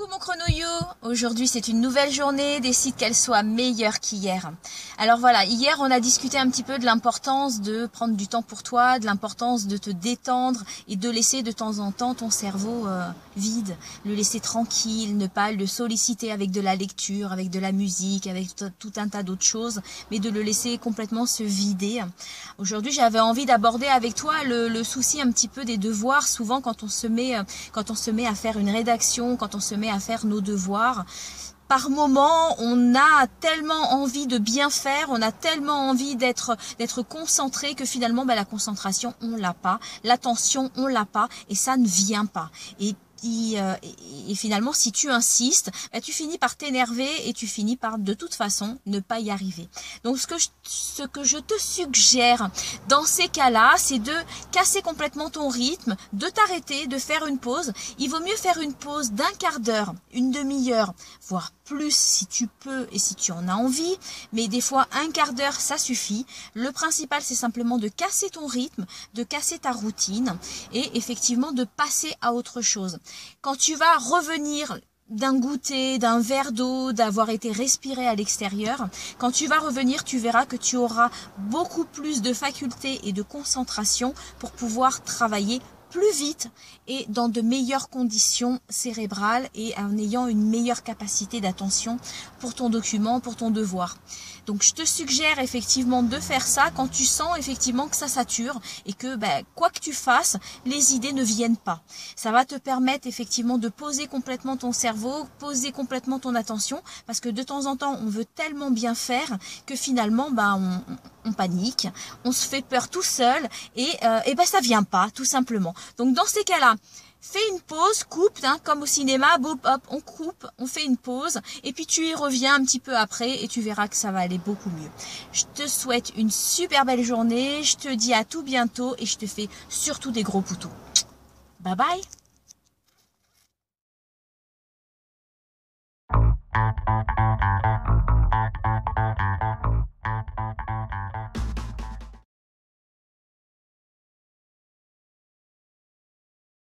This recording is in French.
Coucou mon chrono-yo, aujourd'hui c'est une nouvelle journée, décide qu'elle soit meilleure qu'hier. Alors voilà, hier on a discuté un petit peu de l'importance de prendre du temps pour toi, de l'importance de te détendre et de laisser de temps en temps ton cerveau vide, le laisser tranquille, ne pas le solliciter avec de la lecture, avec de la musique, avec tout un tas d'autres choses, mais de le laisser complètement se vider. Aujourd'hui j'avais envie d'aborder avec toi le souci un petit peu des devoirs. Souvent quand on se met à faire une rédaction, quand on se met à faire nos devoirs, par moment, on a tellement envie de bien faire, on a tellement envie d'être concentré que finalement, la concentration, on l'a pas, l'attention, on l'a pas, et ça ne vient pas. Et finalement, si tu insistes, tu finis par t'énerver et tu finis par, de toute façon, ne pas y arriver. Donc, ce que je te suggère dans ces cas-là, c'est de casser complètement ton rythme, de t'arrêter, de faire une pause. Il vaut mieux faire une pause d'un quart d'heure, une demi-heure, voire plus si tu peux et si tu en as envie. Mais des fois, un quart d'heure, ça suffit. Le principal, c'est simplement de casser ton rythme, de casser ta routine et effectivement de passer à autre chose. Quand tu vas revenir d'un goûter, d'un verre d'eau, d'avoir été respiré à l'extérieur, quand tu vas revenir, tu verras que tu auras beaucoup plus de facultés et de concentration pour pouvoir travailler plus vite et dans de meilleures conditions cérébrales et en ayant une meilleure capacité d'attention pour ton document, pour ton devoir. Donc je te suggère effectivement de faire ça quand tu sens effectivement que ça sature et que quoi que tu fasses, les idées ne viennent pas. Ça va te permettre effectivement de poser complètement ton cerveau, poser complètement ton attention, parce que de temps en temps on veut tellement bien faire que finalement on panique, on se fait peur tout seul et ça vient pas tout simplement. Donc dans ces cas-là, fais une pause, coupe, comme au cinéma, hop, on coupe, on fait une pause et puis tu y reviens un petit peu après et tu verras que ça va aller beaucoup mieux. Je te souhaite une super belle journée, je te dis à tout bientôt et je te fais surtout des gros poutous. Bye bye.